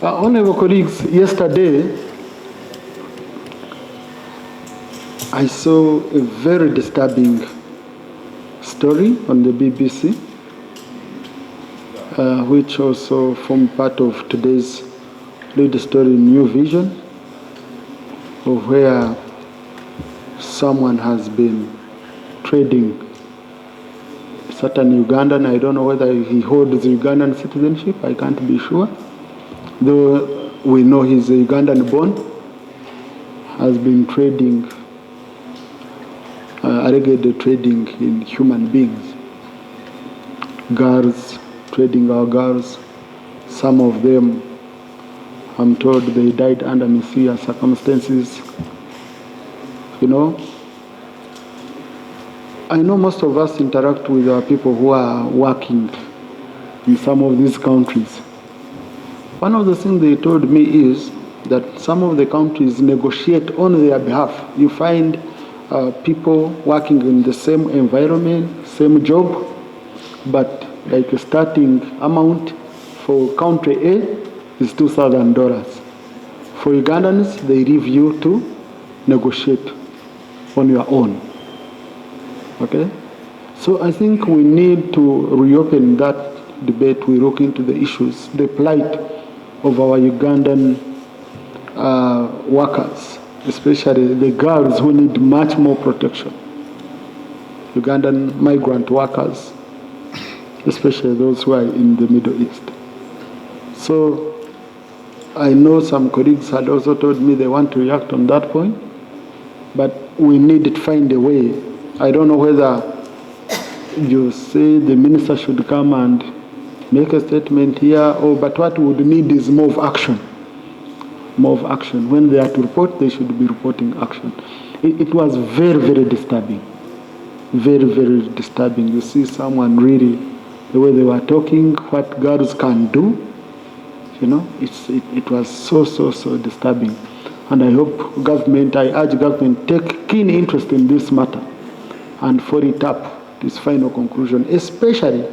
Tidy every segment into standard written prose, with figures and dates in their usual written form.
Honorable colleagues, yesterday I saw a very disturbing story on the BBC, which also formed part of today's lead story, New Vision, of where someone has been trading certain Ugandan. I don't know whether he holds Ugandan citizenship, I can't be sure. Though we know he's a Ugandan born, has been trading, allegedly trading in human beings. Girls, trading our girls. Some of them, I'm told, they died under mysterious circumstances. You know, I know most of us interact with our people who are working in some of these countries. One of the things they told me is that some of the countries negotiate on their behalf. You find people working in the same environment, same job, but like a starting amount for country A is $2,000. For Ugandans, they leave you to negotiate on your own. Okay? So I think we need to reopen that debate. We look into the issues, the plight of our Ugandan workers, especially the girls who need much more protection. Ugandan migrant workers, especially those who are in the Middle East. So I know some colleagues had also told me they want to react on that point, but we need to find a way. I don't know whether you say the minister should come and make a statement here, but what we would need is more of action. More of action. When they are to report, they should be reporting action. It was very, very disturbing. Very, very disturbing. You see someone really, the way they were talking, what girls can do, you know, it was so disturbing. And I hope government, I urge government, take keen interest in this matter and follow it up, this final conclusion, especially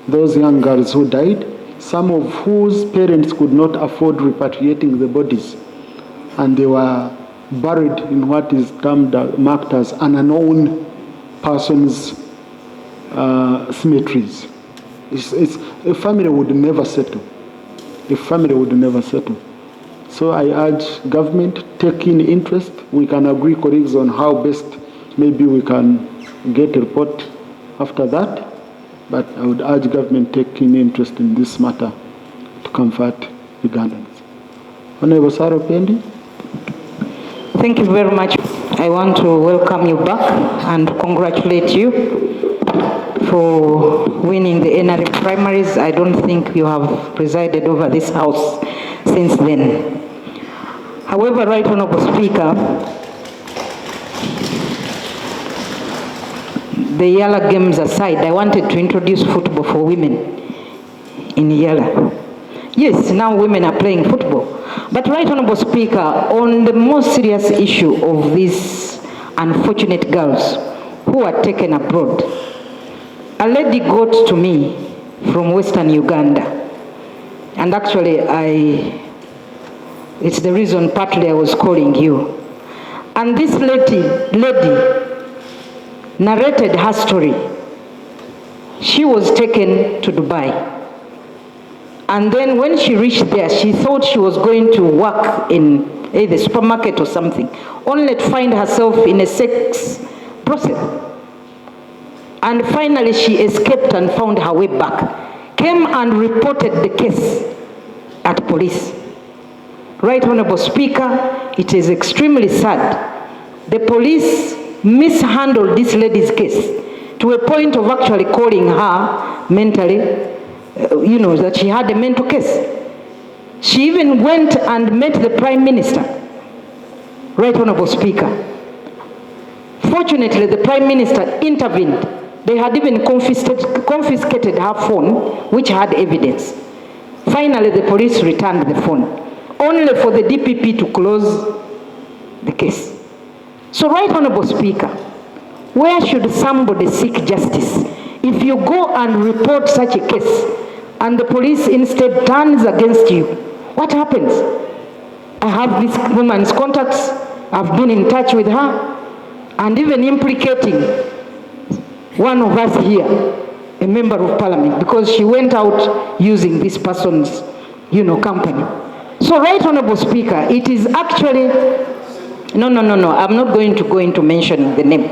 those young girls who died, some of whose parents could not afford repatriating the bodies, and they were buried in what is termed, marked as an unknown person's cemeteries. A family would never settle. A family would never settle. So I urge government, take in interest. We can agree, colleagues, on how best maybe we can get a report after that. But I would urge government take keen interest in this matter to comfort Ugandans. Honorable Sarah Pendi. Thank you very much. I want to welcome you back and congratulate you for winning the NRM primaries. I don't think you have presided over this house since then. However, Right Honorable Speaker, the Yala games aside, I wanted to introduce football for women in Yala. Yes, now women are playing football. But Right Honorable Speaker, on the most serious issue of these unfortunate girls who are taken abroad, a lady got to me from Western Uganda. And actually, it's the reason partly I was calling you. And this lady narrated her story. She was taken to Dubai. And then when she reached there, she thought she was going to work in the supermarket or something, only to find herself in a sex brothel. And finally she escaped and found her way back. Came and reported the case at police. Right Honorable Speaker, it is extremely sad. The police mishandled this lady's case to a point of actually calling her mentally, that she had a mental case. She even went and met the Prime Minister. Right Honorable Speaker. Fortunately, the Prime Minister intervened. They had even confiscated her phone, which had evidence. Finally, the police returned the phone, only for the DPP to close the case. So, Right Honorable Speaker, where should somebody seek justice if you go and report such a case and the police instead turns against you What happens? I have this woman's contacts. I've been in touch with her, and even implicating one of us here, a member of parliament, because she went out using this person's, company. So, Right Honorable Speaker, it is actually, no, I'm not going to go into mentioning the name,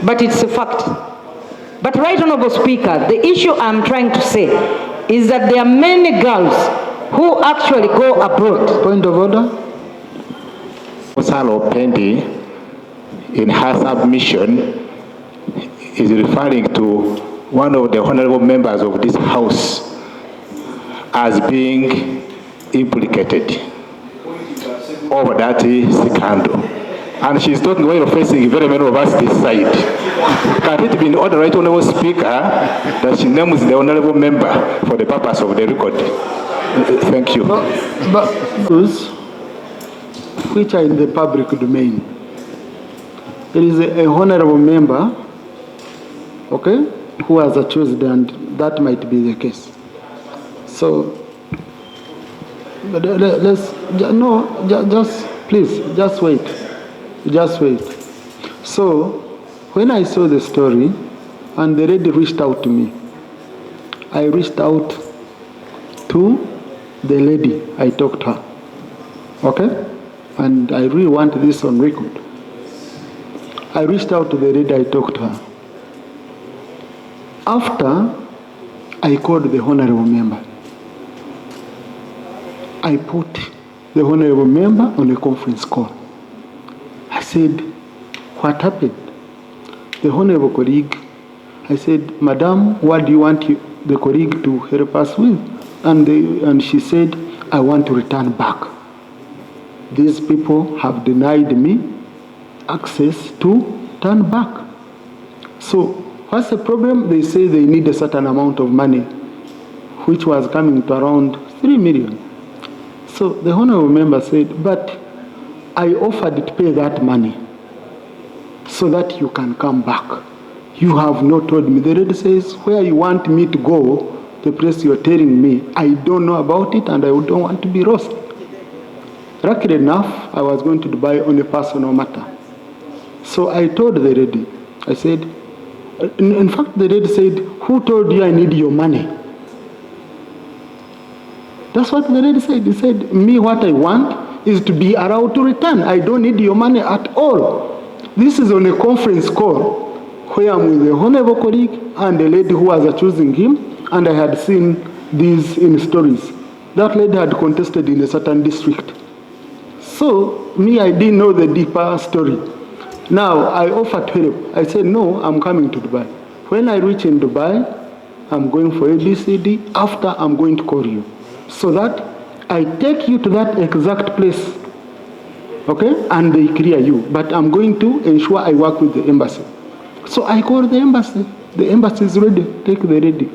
but it's a fact. But Right Honorable Speaker, the issue I'm trying to say is that there are many girls who actually go abroad. Point of order. Salo Pendi, in her submission, is referring to one of the honorable members of this house as being implicated over that scandal. And she's talking while facing very many of us this side. Can it be in order, Right Honorable Speaker, that she names the honorable member for the purpose of the record? Thank you. But those which are in the public domain, there is a honorable member, okay, who has accused, and that might be the case. So, but just wait. So, when I saw the story, and the lady reached out to me, I reached out to the lady, I talked to her, okay? And I really want this on record. I reached out to the lady, I talked to her. After I called the honorable member, I put the honorable member on a conference call. I said, what happened? The honorable colleague, I said, Madam, what do you want the colleague to help us with? And she said, I want to return back. These people have denied me access to turn back. So what's the problem? They say they need a certain amount of money, which was coming to around 3 million. So the honorable member said, but I offered to pay that money so that you can come back. You have not told me. The lady says, where you want me to go, the place you're telling me, I don't know about it and I don't want to be roasted. Luckily enough, I was going to Dubai on a personal matter. So I told the lady, I said, in fact, the lady said, who told you I need your money? That's what the lady said. He said, me, what I want is to be allowed to return. I don't need your money at all. This is on a conference call where I'm with a honorable colleague and a lady who was accusing him, and I had seen these in stories. That lady had contested in a certain district. So, me, I didn't know the deeper story. Now, I offered help. I said, no, I'm coming to Dubai. When I reach in Dubai, I'm going for ABCD. After, I'm going to call you, so that I take you to that exact place, okay? And they clear you. But I'm going to ensure I work with the embassy. So I call the embassy. The embassy is ready. Take the ready.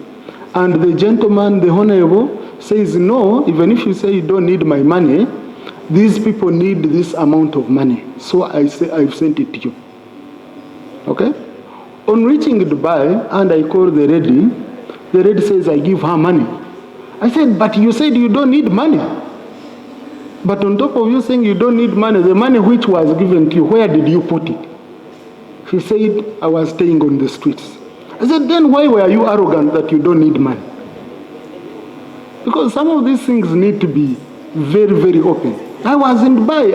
And the gentleman, the honorable, says, no, even if you say you don't need my money, these people need this amount of money. So I say, I've sent it to you. Okay? On reaching Dubai, and I call the lady says, I give her money. I said, but you said you don't need money. But on top of you saying you don't need money, the money which was given to you, where did you put it? She said, I was staying on the streets. I said, then why were you arrogant that you don't need money? Because some of these things need to be very, very open. I was in Dubai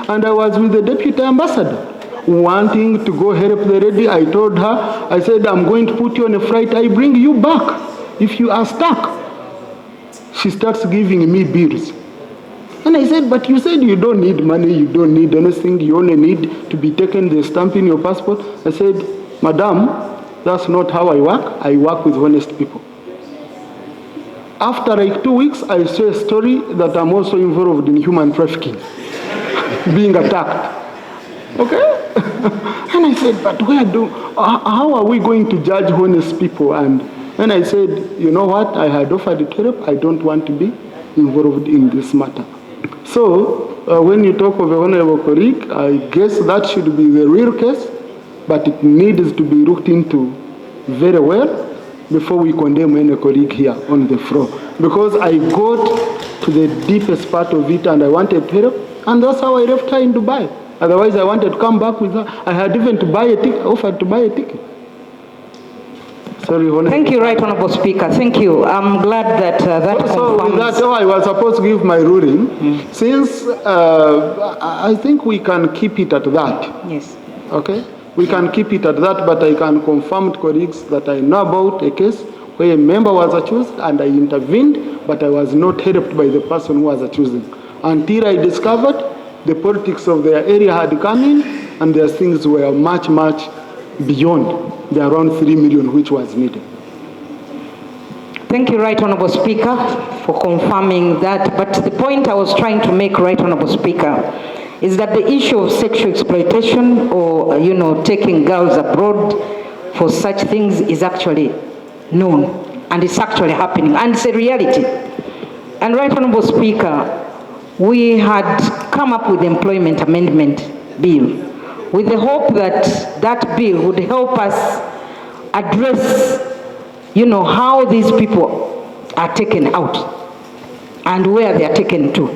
and I was with the deputy ambassador wanting to go help the lady. I told her, I said, I'm going to put you on a flight. I bring you back if you are stuck. She starts giving me bills. And I said, but you said you don't need money, you don't need anything, you only need to be taken the stamp in your passport. I said, Madam, that's not how I work. I work with honest people. After like 2 weeks, I saw a story that I'm also involved in human trafficking, being attacked. Okay? And I said, but how are we going to judge honest people? And then I said, you know what? I had offered to help. I don't want to be involved in this matter. So when you talk of a honorable colleague, I guess that should be the real case, but it needs to be looked into very well before we condemn any colleague here on the floor. Because I got to the deepest part of it, and I wanted help, and that's how I left her in Dubai. Otherwise, I wanted to come back with her. I had even to buy a ticket, offered to buy a ticket. Sorry, Honorable. Thank you, Right Honorable Speaker. Thank you. I'm glad that that So confirms. that's how I was supposed to give my ruling. Since I think we can keep it at that. Yes. Okay? We can keep it at that, but I can confirm to colleagues that I know about a case where a member was accused and I intervened, but I was not helped by the person who was accusing. Until I discovered the politics of their area had come in, and their things were much, much beyond the around 3 million which was needed. Thank you, Right Honorable Speaker, for confirming that. But the point I was trying to make, Right Honorable Speaker, is that the issue of sexual exploitation or, taking girls abroad for such things is actually known, and it's actually happening, and it's a reality. And Right Honorable Speaker, we had come up with the Employment Amendment Bill with the hope that that bill would help us address, how these people are taken out and where they are taken to.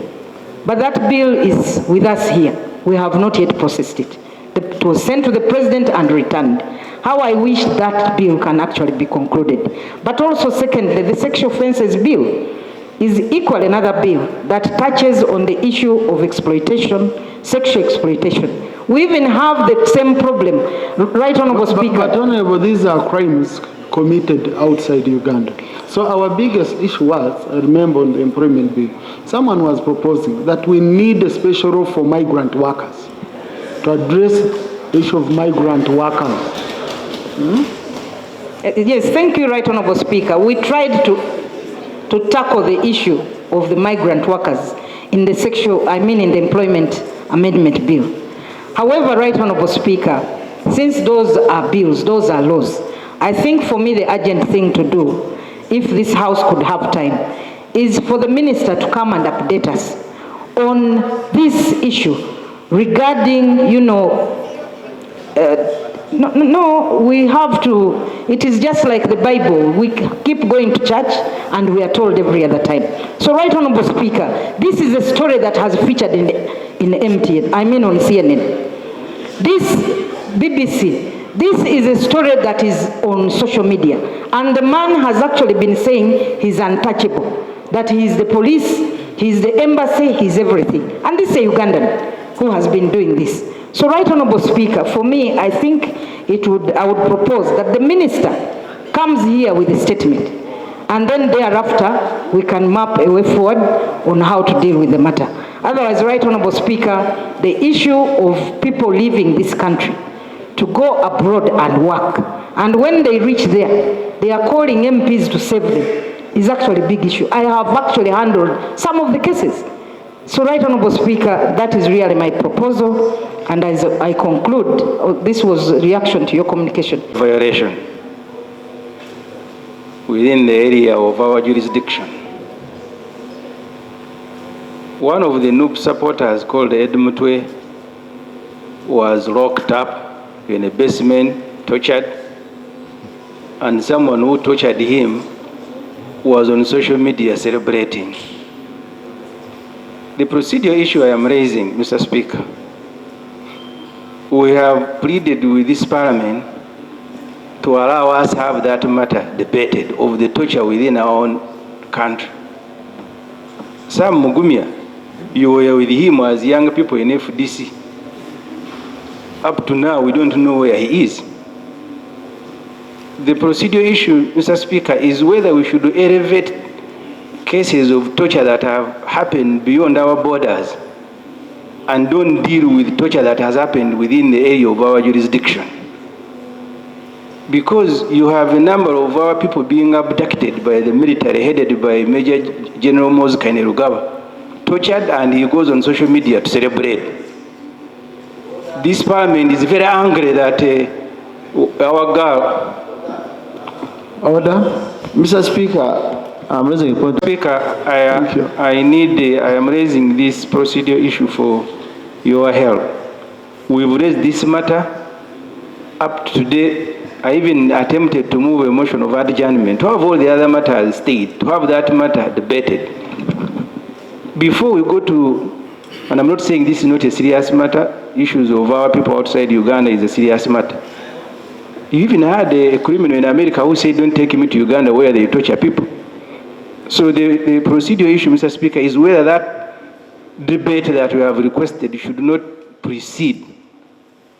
But that bill is with us here. We have not yet processed it. It was sent to the President and returned. How I wish that bill can actually be concluded. But also, secondly, the Sexual Offences Bill is equally another bill that touches on the issue of exploitation, sexual exploitation. We even have the same problem, Right Honorable Speaker. But Honorable, these are crimes committed outside Uganda. So our biggest issue was, I remember on the employment bill, someone was proposing that we need a special role for migrant workers to address the issue of migrant workers. Yes, thank you, Right Honorable Speaker. We tried to tackle the issue of the migrant workers in the Employment Amendment Bill. However, Right Honorable Speaker, since those are bills, those are laws, I think for me the urgent thing to do, if this House could have time, is for the Minister to come and update us on this issue regarding, we have to, it is just like the Bible. We keep going to church and we are told every other time. So, Right Honorable Speaker, this is a story that has featured in MTN, on CNN. This BBC, this is a story that is on social media. And the man has actually been saying he's untouchable, that he is the police, he is the embassy, he's everything. And this is a Ugandan who has been doing this. So, Right Honorable Speaker, for me, I think I would propose that the Minister comes here with a statement, and then thereafter we can map a way forward on how to deal with the matter. Otherwise, Right Honorable Speaker, the issue of people leaving this country to go abroad and work, and when they reach there, they are calling MPs to save them, is actually a big issue. I have actually handled some of the cases. So, Right Honorable Speaker, that is really my proposal. And as I conclude, this was a reaction to your communication. Violation within the area of our jurisdiction. One of the NUP supporters called Ed Mutwe was locked up in a basement, tortured, and someone who tortured him was on social media celebrating. The procedural issue I am raising, Mr. Speaker, we have pleaded with this Parliament to allow us to have that matter debated of the torture within our own country. Sam Mugumya, you were with him as young people in FDC. Up to now, we don't know where he is. The procedural issue, Mr. Speaker, is whether we should elevate cases of torture that have happened beyond our borders and don't deal with torture that has happened within the area of our jurisdiction. Because you have a number of our people being abducted by the military headed by Major General Moses Kainerugaba, tortured, and he goes on social media to celebrate. This Parliament is very angry that our girl... Order. Mr. Speaker, I'm raising a point. Speaker, I am raising this procedural issue for your help. We've raised this matter up to today. I even attempted to move a motion of adjournment to have all the other matters stayed, to have that matter debated. before we go to, and I'm not saying this is not a serious matter, issues of our people outside Uganda is a serious matter. You even had a criminal in America who said, don't take me to Uganda where they torture people. So the procedural issue, Mr. Speaker, is whether that debate that we have requested should not precede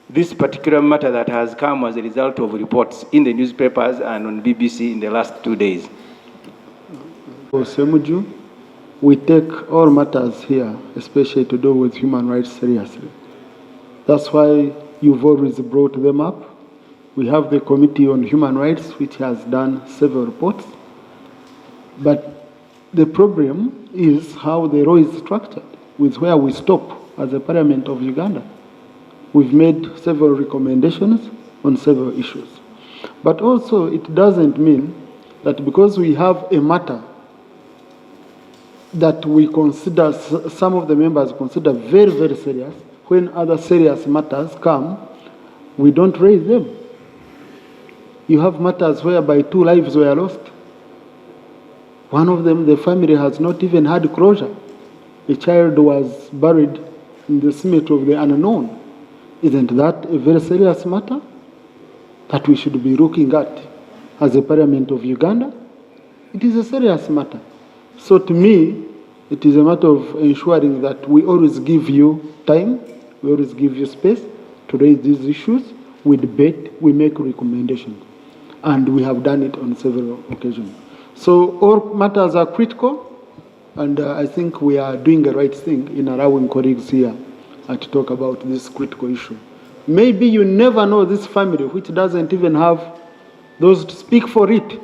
this particular matter that has come as a result of reports in the newspapers and on BBC in the last 2 days. For Semuju, we take all matters here, especially to do with human rights, seriously. That's why you've always brought them up. We have the Committee on Human Rights, which has done several reports. But the problem is how the law is structured, with where we stop as a Parliament of Uganda. We've made several recommendations on several issues. But also, it doesn't mean that because we have a matter that we consider, some of the members consider very, very serious, when other serious matters come, we don't raise them. You have matters whereby 2 lives were lost. One of them, the family has not even had closure. A child was buried in the cemetery of the unknown. Isn't that a very serious matter that we should be looking at as a Parliament of Uganda? It is a serious matter. So to me, it is a matter of ensuring that we always give you time, we always give you space to raise these issues. We debate, we make recommendations. And we have done it on several occasions. So all matters are critical, and I think we are doing the right thing in allowing colleagues here to talk about this critical issue. Maybe you never know this family, which doesn't even have those to speak for it.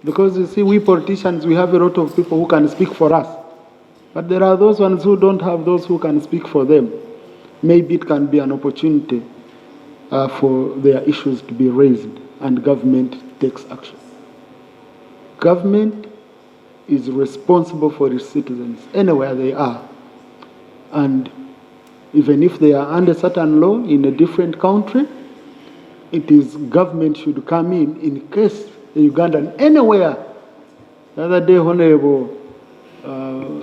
Because you see, we politicians, we have a lot of people who can speak for us. But there are those ones who don't have those who can speak for them. Maybe it can be an opportunity for their issues to be raised and government takes action. Government is responsible for its citizens anywhere they are. And even if they are under certain law in a different country, it is government should come in case the Ugandan anywhere. The other day, Honorable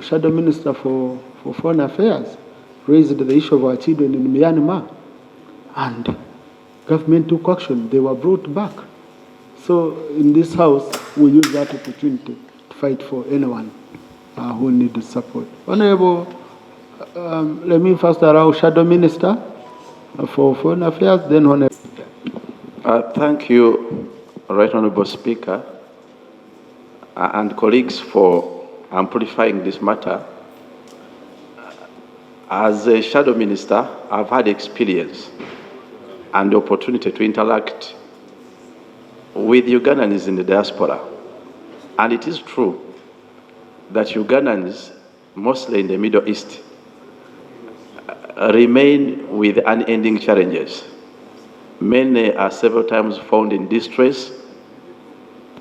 Shadow Minister for Foreign Affairs raised the issue of our children in Myanmar, and government took action. They were brought back. So in this House, we use that opportunity to fight for anyone who needs support. Honorable, let me first allow Shadow Minister for Foreign Affairs, then Honorable. Thank you, Right Honorable Speaker, and colleagues for amplifying this matter. As a Shadow Minister, I've had experience and the opportunity to interact with Ugandans in the diaspora. And it is true that Ugandans, mostly in the Middle East, remain with unending challenges. Many are several times found in distress,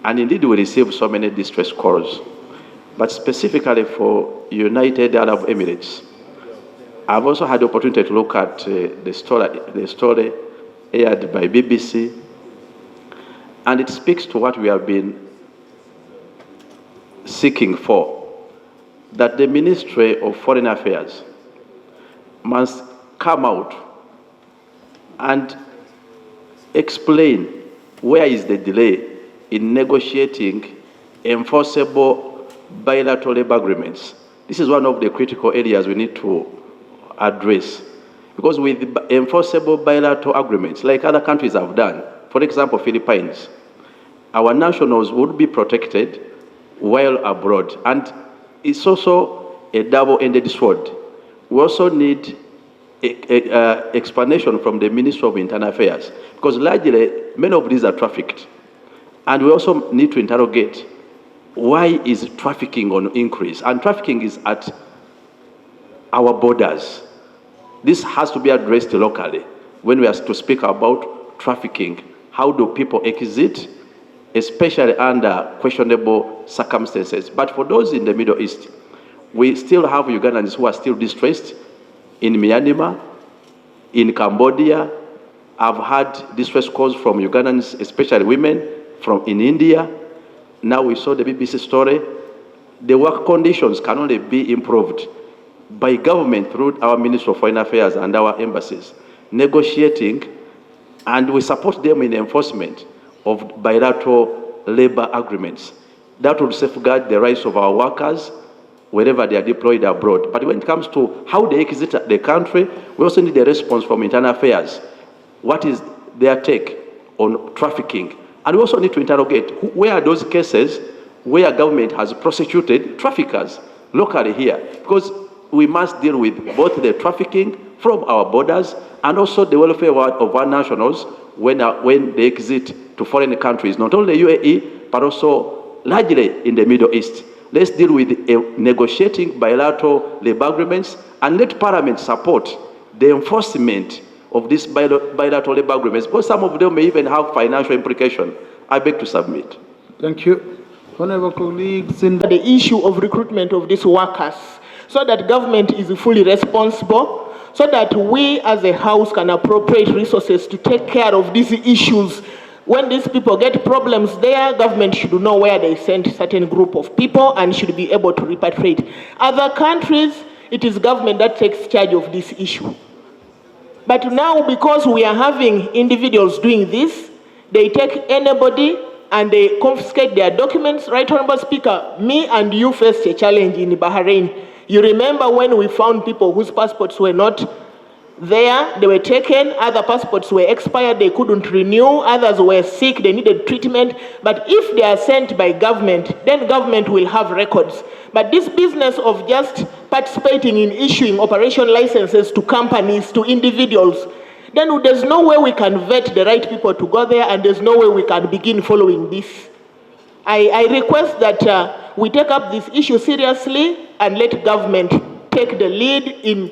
and indeed we receive so many distress calls. But specifically for United Arab Emirates, I've also had the opportunity to look at the story aired by BBC, and it speaks to what we have been seeking for, that the Ministry of Foreign Affairs must come out and explain where is the delay in negotiating enforceable bilateral labor agreements. This is one of the critical areas we need to address, because with enforceable bilateral agreements, like other countries have done, for example, Philippines, our nationals would be protected while abroad. And it's also a double-ended sword. We also need an explanation from the Ministry of Internal Affairs, because largely, many of these are trafficked. And we also need to interrogate, why is trafficking on increase? And trafficking is at our borders. This has to be addressed locally. When we are to speak about trafficking, how do people exit, especially under questionable circumstances? But for those in the Middle East, we still have Ugandans who are still distressed in Myanmar, in Cambodia. I've had distress calls from Ugandans, especially women, in India. Now we saw the BBC story the work conditions can only be improved by government through our Ministry of Foreign Affairs and our embassies, negotiating, and we support them in enforcement of bilateral labor agreements. That will safeguard the rights of our workers wherever they are deployed abroad. But when it comes to how they exit the country, we also need a response from internal affairs. What is their take on trafficking? And we also need to interrogate where are those cases where government has prosecuted traffickers locally here, because we must deal with both the trafficking from our borders and also the welfare of our nationals when they exit to foreign countries, not only UAE, but also largely in the Middle East. Let's deal with negotiating bilateral labor agreements and let Parliament support the enforcement of these bilateral labor agreements, because some of them may even have financial implications. I beg to submit. Thank you. Honorable colleagues, in the issue of recruitment of these workers, so that government is fully responsible, so that we as a house can appropriate resources to take care of these issues. When these people get problems there, government should know where they send a certain group of people and should be able to repatriate. Other countries, it is government that takes charge of this issue. But now, because we are having individuals doing this, they take anybody and they confiscate their documents. Right, Honorable Speaker, me and you faced a challenge in Bahrain. You remember when we found people whose passports were not there, they were taken, other passports were expired, they couldn't renew, others were sick, they needed treatment. But if they are sent by government, then government will have records. But this business of just participating in issuing operation licenses to companies, to individuals, then there's no way we can vet the right people to go there, and there's no way we can begin following this. I request that we take up this issue seriously and let government take the lead in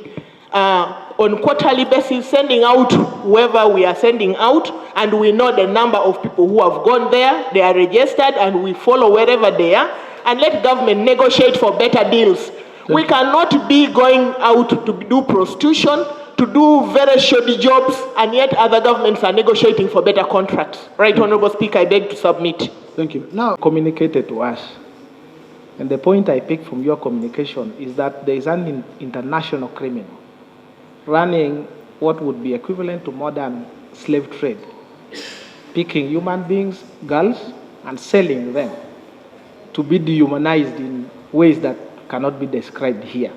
on quarterly basis, sending out whoever we are sending out, and we know the number of people who have gone there, they are registered, and we follow wherever they are, and let government negotiate for better deals. We cannot be going out to do prostitution, to do very shoddy jobs, and yet other governments are negotiating for better contracts. Right, Honorable Speaker, I beg to submit. Thank you. Now, communicated to us. And the point I pick from your communication is that there is an international criminal running what would be equivalent to modern slave trade, picking human beings, girls, and selling them to be dehumanized in ways that cannot be described here.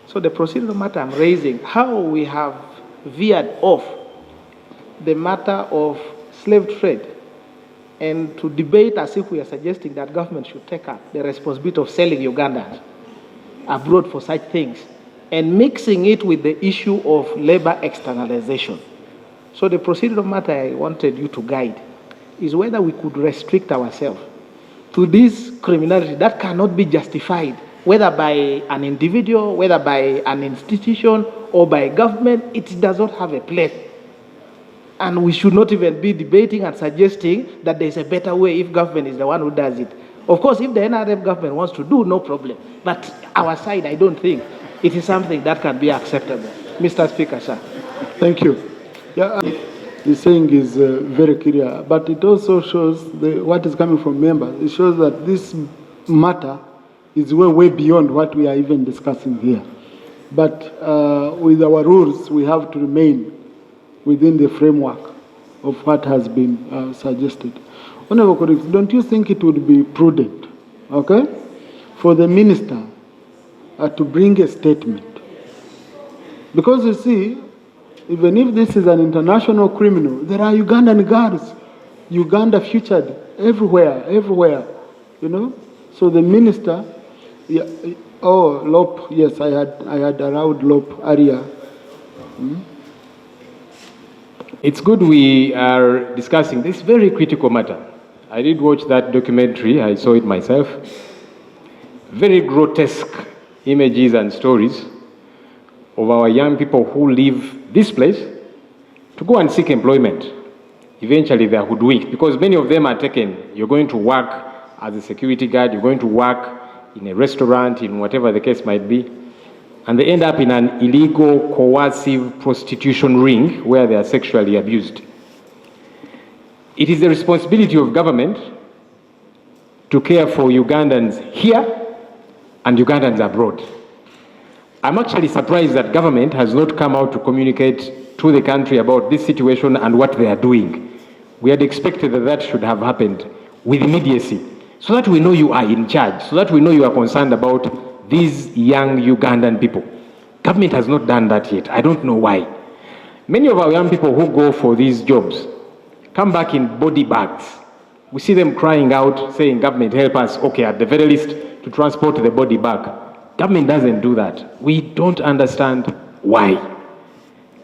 So the procedural matter I'm raising, how we have veered off the matter of slave trade and to debate as if we are suggesting that government should take up the responsibility of selling Ugandans abroad for such things, and mixing it with the issue of labor externalization. So the procedural matter I wanted you to guide is whether we could restrict ourselves to this criminality that cannot be justified, whether by an individual, whether by an institution, or by government. It does not have a place. And we should not even be debating and suggesting that there is a better way if government is the one who does it. Of course, if the NRF government wants to do, no problem. But our side, I don't think it is something that can be acceptable. Mr. Speaker, sir. thank you. Yeah, the saying is very clear, but it also shows what is coming from members. It shows that this matter is way beyond what we are even discussing here. But with our rules, we have to remain within the framework of what has been suggested. Honorable colleagues, don't you think it would be prudent, okay, for the minister to bring a statement? Because you see, even if this is an international criminal, there are Ugandan guards, Uganda featured everywhere, you know. So the minister, yeah, oh, LOP, yes, I had allowed LOP area. It's good we are discussing this very critical matter. I did watch that documentary, I saw it myself. Very grotesque images and stories of our young people who leave this place to go and seek employment. Eventually they are hoodwinked because many of them are taken. You're going to work as a security guard, you're going to work in a restaurant, in whatever the case might be, and they end up in an illegal, coercive prostitution ring where they are sexually abused. It is the responsibility of government to care for Ugandans here and Ugandans abroad. I'm actually surprised that government has not come out to communicate to the country about this situation and what they are doing. We had expected that that should have happened with immediacy, so that we know you are in charge, so that we know you are concerned about these young Ugandan people. Government has not done that yet. I don't know why. Many of our young people who go for these jobs come back in body bags. We see them crying out, saying, government, help us, okay, at the very least, to transport the body bag. Government doesn't do that. We don't understand why.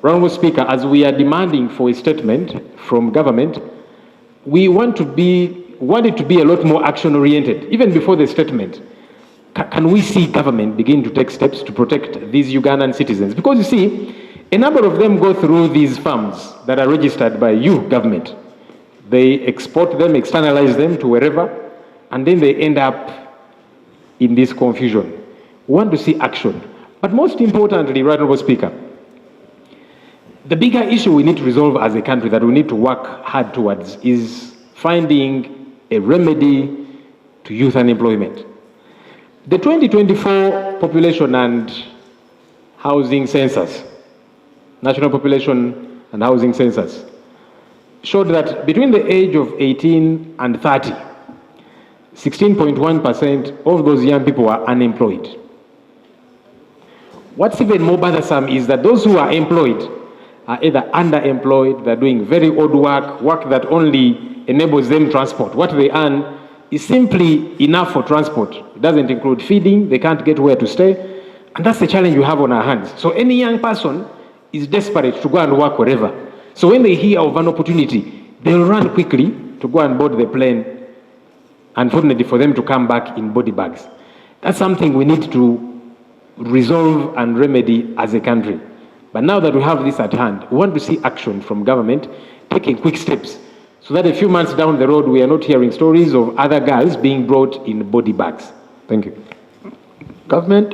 Honourable Speaker, as we are demanding for a statement from government, we want it to be a lot more action-oriented, even before the statement. Can we see government begin to take steps to protect these Ugandan citizens? Because you see, a number of them go through these farms that are registered by you, government. They export them, externalize them to wherever, and then they end up in this confusion. We want to see action. But most importantly, Right Honourable Speaker, the bigger issue we need to resolve as a country that we need to work hard towards is finding a remedy to youth unemployment. The 2024 population and housing census, National Population and Housing Census, showed that between the age of 18 and 30, 16.1% of those young people are unemployed. What's even more bothersome is that those who are employed are either underemployed, they're doing very odd work that only enables them transport. What they earn is simply enough for transport. It doesn't include feeding, they can't get where to stay, and that's the challenge we have on our hands. So any young person is desperate to go and work wherever. So when they hear of an opportunity, they'll run quickly to go and board the plane, unfortunately for them to come back in body bags. That's something we need to resolve and remedy as a country. But now that we have this at hand, we want to see action from government taking quick steps so that a few months down the road, we are not hearing stories of other girls being brought in body bags. Thank you. Government.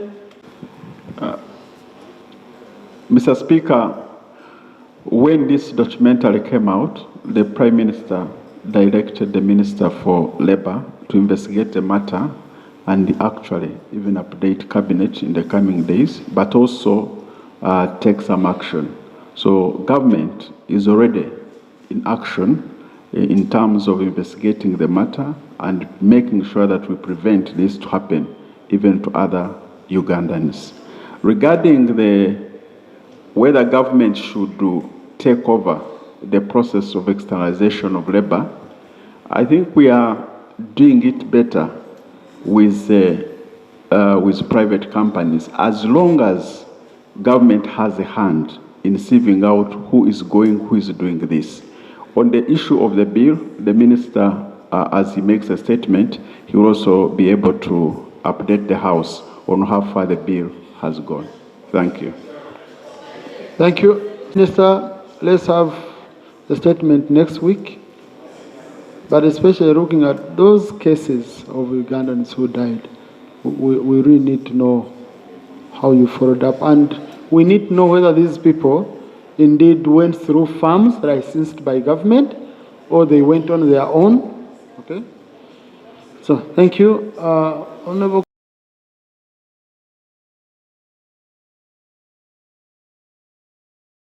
Mr. Speaker, when this documentary came out, the Prime Minister directed the Minister for Labour to investigate the matter and actually even update Cabinet in the coming days, but also take some action. So government is already in action in terms of investigating the matter and making sure that we prevent this to happen even to other Ugandans. Regarding whether government should take over the process of externalization of labor, I think we are doing it better with private companies, as long as government has a hand in sieving out who is doing this. On the issue of the bill, the minister, as he makes a statement, he will also be able to update the House on how far the bill has gone. Thank you. Thank you. Minister, let's have the statement next week, but especially looking at those cases of Ugandans who died, we really need to know how you followed up, and we need to know whether these people indeed went through farms licensed by government or they went on their own. Okay? So, thank you. Honorable